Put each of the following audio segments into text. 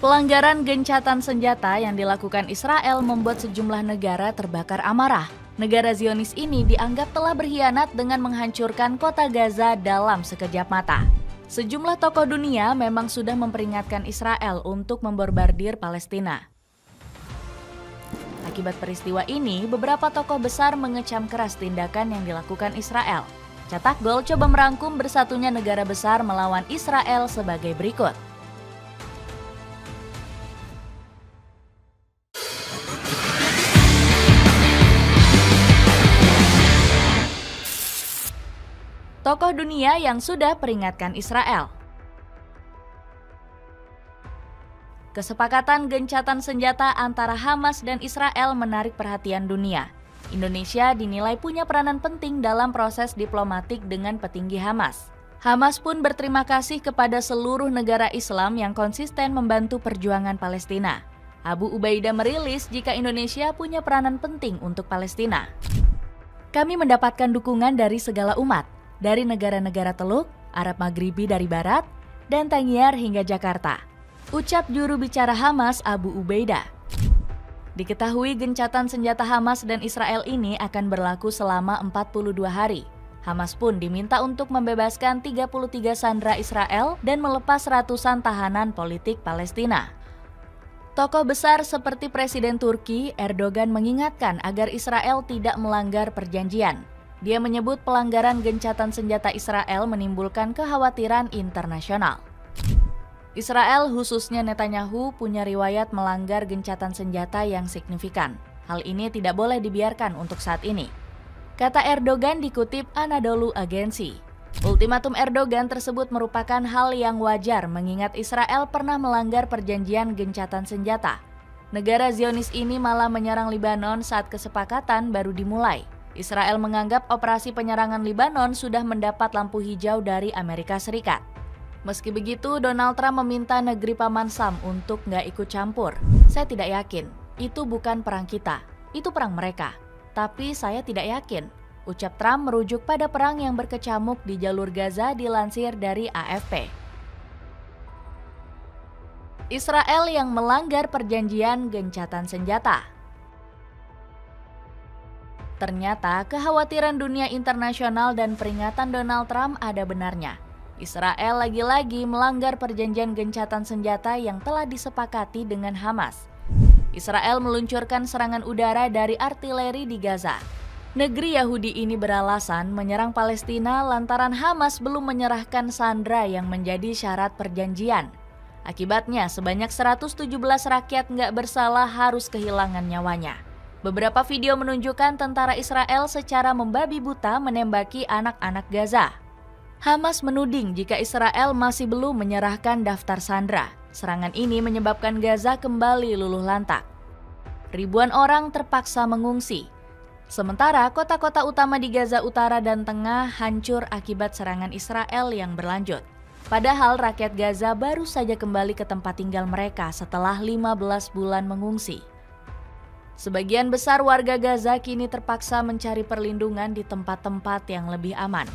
Pelanggaran gencatan senjata yang dilakukan Israel membuat sejumlah negara terbakar amarah. Negara Zionis ini dianggap telah berkhianat dengan menghancurkan kota Gaza dalam sekejap mata. Sejumlah tokoh dunia memang sudah memperingatkan Israel untuk memborbardir Palestina. Akibat peristiwa ini, beberapa tokoh besar mengecam keras tindakan yang dilakukan Israel. Cetak Gol coba merangkum bersatunya negara besar melawan Israel sebagai berikut. Tokoh dunia yang sudah peringatkan Israel. Kesepakatan gencatan senjata antara Hamas dan Israel menarik perhatian dunia. Indonesia dinilai punya peranan penting dalam proses diplomatik dengan petinggi Hamas. Hamas pun berterima kasih kepada seluruh negara Islam yang konsisten membantu perjuangan Palestina. Abu Ubaidah merilis jika Indonesia punya peranan penting untuk Palestina. Kami mendapatkan dukungan dari segala umat, dari negara-negara Teluk, Arab Maghribi dari Barat, dan Tangier hingga Jakarta, ucap juru bicara Hamas Abu Ubaidah. Diketahui gencatan senjata Hamas dan Israel ini akan berlaku selama 42 hari. Hamas pun diminta untuk membebaskan 33 sandera Israel dan melepas ratusan tahanan politik Palestina. Tokoh besar seperti Presiden Turki, Erdogan mengingatkan agar Israel tidak melanggar perjanjian. Dia menyebut pelanggaran gencatan senjata Israel menimbulkan kekhawatiran internasional. Israel, khususnya Netanyahu, punya riwayat melanggar gencatan senjata yang signifikan. Hal ini tidak boleh dibiarkan untuk saat ini, kata Erdogan dikutip Anadolu Agency. Ultimatum Erdogan tersebut merupakan hal yang wajar mengingat Israel pernah melanggar perjanjian gencatan senjata. Negara Zionis ini malah menyerang Lebanon saat kesepakatan baru dimulai. Israel menganggap operasi penyerangan Lebanon sudah mendapat lampu hijau dari Amerika Serikat. Meski begitu, Donald Trump meminta negeri Paman Sam untuk nggak ikut campur. Saya tidak yakin, itu bukan perang kita, itu perang mereka. Tapi saya tidak yakin, ucap Trump merujuk pada perang yang berkecamuk di jalur Gaza dilansir dari AFP. Israel yang melanggar perjanjian gencatan senjata. Ternyata kekhawatiran dunia internasional dan peringatan Donald Trump ada benarnya. Israel lagi-lagi melanggar perjanjian gencatan senjata yang telah disepakati dengan Hamas. Israel meluncurkan serangan udara dari artileri di Gaza. Negeri Yahudi ini beralasan menyerang Palestina lantaran Hamas belum menyerahkan sandera yang menjadi syarat perjanjian. Akibatnya sebanyak 117 rakyat nggak bersalah harus kehilangan nyawanya. Beberapa video menunjukkan tentara Israel secara membabi buta menembaki anak-anak Gaza. Hamas menuding jika Israel masih belum menyerahkan daftar sandera. Serangan ini menyebabkan Gaza kembali luluh lantak. Ribuan orang terpaksa mengungsi. Sementara kota-kota utama di Gaza Utara dan Tengah hancur akibat serangan Israel yang berlanjut. Padahal rakyat Gaza baru saja kembali ke tempat tinggal mereka setelah 15 bulan mengungsi. Sebagian besar warga Gaza kini terpaksa mencari perlindungan di tempat-tempat yang lebih aman.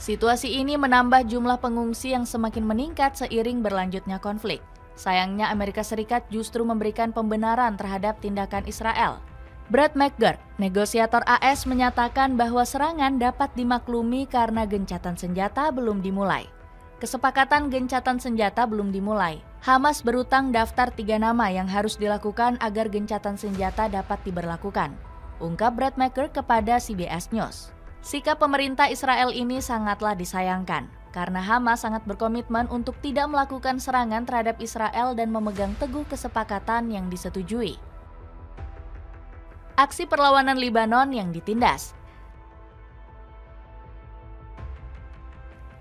Situasi ini menambah jumlah pengungsi yang semakin meningkat seiring berlanjutnya konflik. Sayangnya Amerika Serikat justru memberikan pembenaran terhadap tindakan Israel. Brad McGurk, negosiator AS, menyatakan bahwa serangan dapat dimaklumi karena gencatan senjata belum dimulai. Kesepakatan gencatan senjata belum dimulai. Hamas berutang daftar 3 nama yang harus dilakukan agar gencatan senjata dapat diberlakukan, ungkap Brad McGurk kepada CBS News. Sikap pemerintah Israel ini sangatlah disayangkan, karena Hamas sangat berkomitmen untuk tidak melakukan serangan terhadap Israel dan memegang teguh kesepakatan yang disetujui. Aksi perlawanan Lebanon yang ditindas.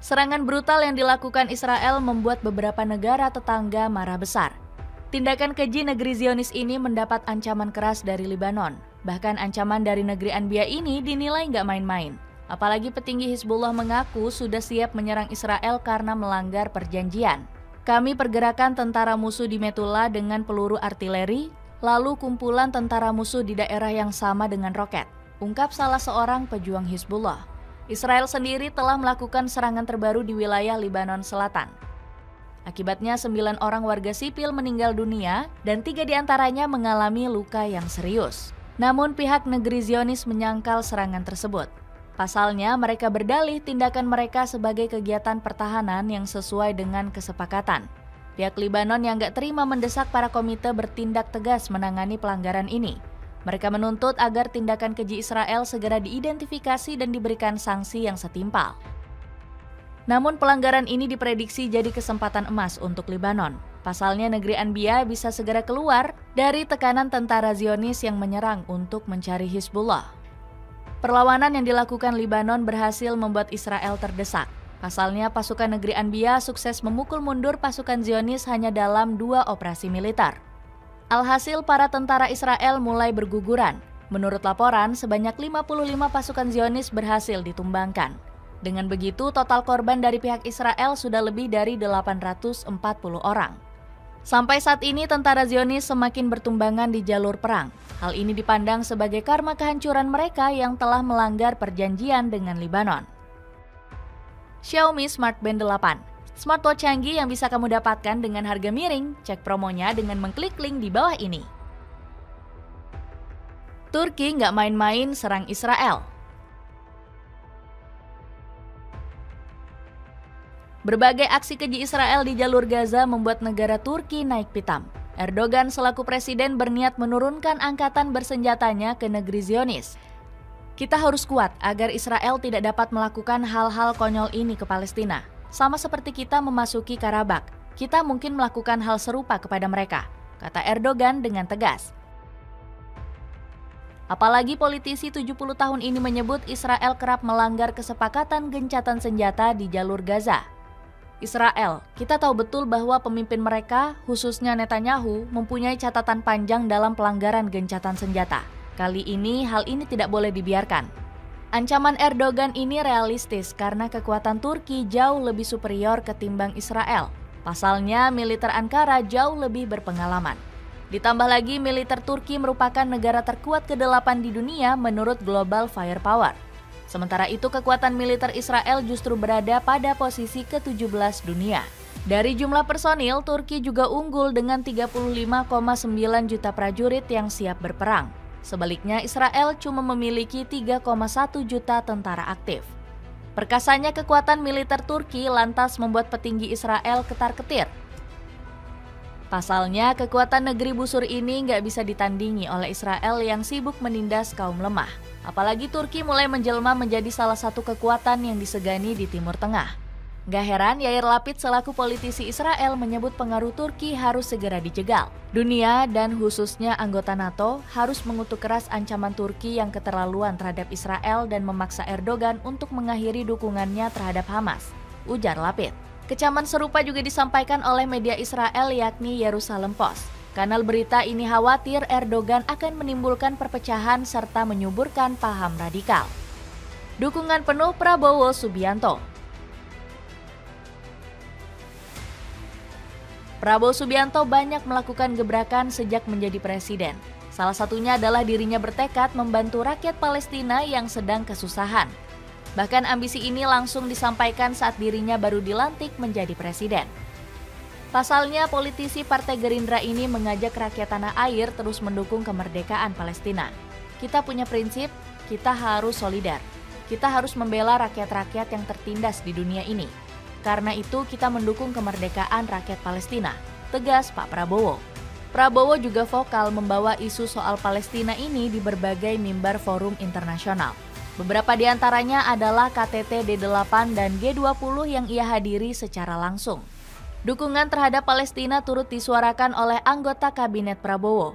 Serangan brutal yang dilakukan Israel membuat beberapa negara tetangga marah besar. Tindakan keji negeri Zionis ini mendapat ancaman keras dari Lebanon. Bahkan ancaman dari negeri Anbiya ini dinilai nggak main-main. Apalagi petinggi Hizbullah mengaku sudah siap menyerang Israel karena melanggar perjanjian. Kami pergerakan tentara musuh di Metula dengan peluru artileri, lalu kumpulan tentara musuh di daerah yang sama dengan roket, ungkap salah seorang pejuang Hizbullah. Israel sendiri telah melakukan serangan terbaru di wilayah Lebanon Selatan. Akibatnya 9 orang warga sipil meninggal dunia dan 3 diantaranya mengalami luka yang serius. Namun pihak negeri Zionis menyangkal serangan tersebut. Pasalnya mereka berdalih tindakan mereka sebagai kegiatan pertahanan yang sesuai dengan kesepakatan. Pihak Libanon yang gak terima mendesak para komite bertindak tegas menangani pelanggaran ini. Mereka menuntut agar tindakan keji Israel segera diidentifikasi dan diberikan sanksi yang setimpal. Namun pelanggaran ini diprediksi jadi kesempatan emas untuk Libanon. Pasalnya negeri Anbiya bisa segera keluar dari tekanan tentara Zionis yang menyerang untuk mencari Hizbullah. Perlawanan yang dilakukan Libanon berhasil membuat Israel terdesak. Pasalnya pasukan negeri Anbiya sukses memukul mundur pasukan Zionis hanya dalam 2 operasi militer. Alhasil para tentara Israel mulai berguguran. Menurut laporan, sebanyak 55 pasukan Zionis berhasil ditumbangkan. Dengan begitu, total korban dari pihak Israel sudah lebih dari 840 orang. Sampai saat ini, tentara Zionis semakin bertumbangan di jalur perang. Hal ini dipandang sebagai karma kehancuran mereka yang telah melanggar perjanjian dengan Libanon. Xiaomi Smart Band 8. Smartwatch canggih yang bisa kamu dapatkan dengan harga miring. Cek promonya dengan mengklik link di bawah ini. Turki nggak main-main serang Israel. Berbagai aksi keji Israel di jalur Gaza membuat negara Turki naik pitam. Erdogan selaku presiden berniat menurunkan angkatan bersenjatanya ke negeri Zionis. Kita harus kuat agar Israel tidak dapat melakukan hal-hal konyol ini ke Palestina. Sama seperti kita memasuki Karabakh, kita mungkin melakukan hal serupa kepada mereka, kata Erdogan dengan tegas. Apalagi politisi 70 tahun ini menyebut Israel kerap melanggar kesepakatan gencatan senjata di jalur Gaza. Israel, kita tahu betul bahwa pemimpin mereka, khususnya Netanyahu, mempunyai catatan panjang dalam pelanggaran gencatan senjata. Kali ini, hal ini tidak boleh dibiarkan. Ancaman Erdogan ini realistis karena kekuatan Turki jauh lebih superior ketimbang Israel. Pasalnya, militer Ankara jauh lebih berpengalaman. Ditambah lagi, militer Turki merupakan negara terkuat ke-8 di dunia menurut Global Firepower. Sementara itu, kekuatan militer Israel justru berada pada posisi ke-17 dunia. Dari jumlah personil, Turki juga unggul dengan 35,9 juta prajurit yang siap berperang. Sebaliknya, Israel cuma memiliki 3,1 juta tentara aktif. Perkasanya kekuatan militer Turki lantas membuat petinggi Israel ketar-ketir. Pasalnya, kekuatan negeri busur ini nggak bisa ditandingi oleh Israel yang sibuk menindas kaum lemah. Apalagi Turki mulai menjelma menjadi salah satu kekuatan yang disegani di Timur Tengah. Gak heran Yair Lapid selaku politisi Israel menyebut pengaruh Turki harus segera dijegal. Dunia dan khususnya anggota NATO harus mengutuk keras ancaman Turki yang keterlaluan terhadap Israel dan memaksa Erdogan untuk mengakhiri dukungannya terhadap Hamas, ujar Lapid. Kecaman serupa juga disampaikan oleh media Israel yakni Jerusalem Post. Kanal berita ini khawatir Erdogan akan menimbulkan perpecahan serta menyuburkan paham radikal. Dukungan penuh Prabowo Subianto. Prabowo Subianto banyak melakukan gebrakan sejak menjadi presiden. Salah satunya adalah dirinya bertekad membantu rakyat Palestina yang sedang kesusahan. Bahkan ambisi ini langsung disampaikan saat dirinya baru dilantik menjadi presiden. Pasalnya, politisi Partai Gerindra ini mengajak rakyat tanah air terus mendukung kemerdekaan Palestina. Kita punya prinsip, kita harus solidar. Kita harus membela rakyat-rakyat yang tertindas di dunia ini. Karena itu kita mendukung kemerdekaan rakyat Palestina, tegas Pak Prabowo. Prabowo juga vokal membawa isu soal Palestina ini di berbagai mimbar forum internasional. Beberapa di antaranya adalah KTT D8 dan G20 yang ia hadiri secara langsung. Dukungan terhadap Palestina turut disuarakan oleh anggota kabinet Prabowo.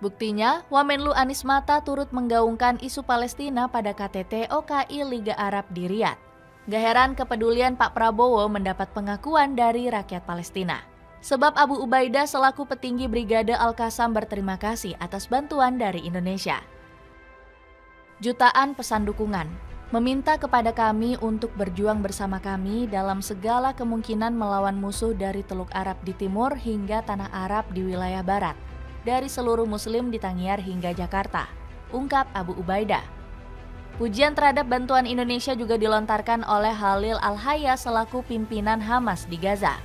Buktinya, Wamenlu Anies Mata turut menggaungkan isu Palestina pada KTT OKI Liga Arab di Riyadh. Gak heran kepedulian Pak Prabowo mendapat pengakuan dari rakyat Palestina. Sebab Abu Ubaidah selaku petinggi Brigade Al-Qassam berterima kasih atas bantuan dari Indonesia. Jutaan pesan dukungan, meminta kepada kami untuk berjuang bersama kami dalam segala kemungkinan melawan musuh dari Teluk Arab di timur hingga Tanah Arab di wilayah barat, dari seluruh muslim di Tangier hingga Jakarta, ungkap Abu Ubaidah. Pujian terhadap bantuan Indonesia juga dilontarkan oleh Khalil Al-Hayya selaku pimpinan Hamas di Gaza.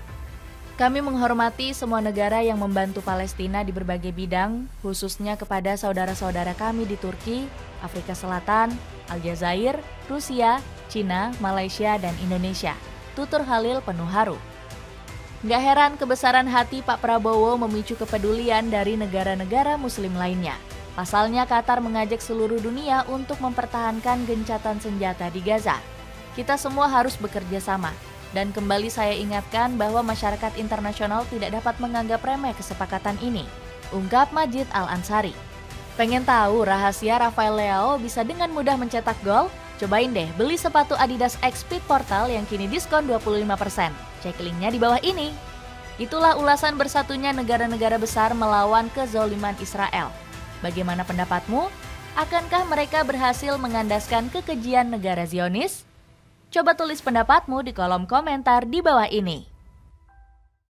Kami menghormati semua negara yang membantu Palestina di berbagai bidang, khususnya kepada saudara-saudara kami di Turki, Afrika Selatan, Aljazair, Rusia, Cina, Malaysia, dan Indonesia. Tutur Khalil penuh haru. Nggak heran kebesaran hati Pak Prabowo memicu kepedulian dari negara-negara muslim lainnya. Pasalnya Qatar mengajak seluruh dunia untuk mempertahankan gencatan senjata di Gaza. Kita semua harus bekerja sama. Dan kembali saya ingatkan bahwa masyarakat internasional tidak dapat menganggap remeh kesepakatan ini, ungkap Majid Al-Ansari. Pengen tahu rahasia Rafael Leao bisa dengan mudah mencetak gol? Cobain deh beli sepatu Adidas X Speed Portal yang kini diskon 25%. Cek linknya di bawah ini. Itulah ulasan bersatunya negara-negara besar melawan kezoliman Israel. Bagaimana pendapatmu? Akankah mereka berhasil mengandaskan kekejian negara Zionis? Coba tulis pendapatmu di kolom komentar di bawah ini.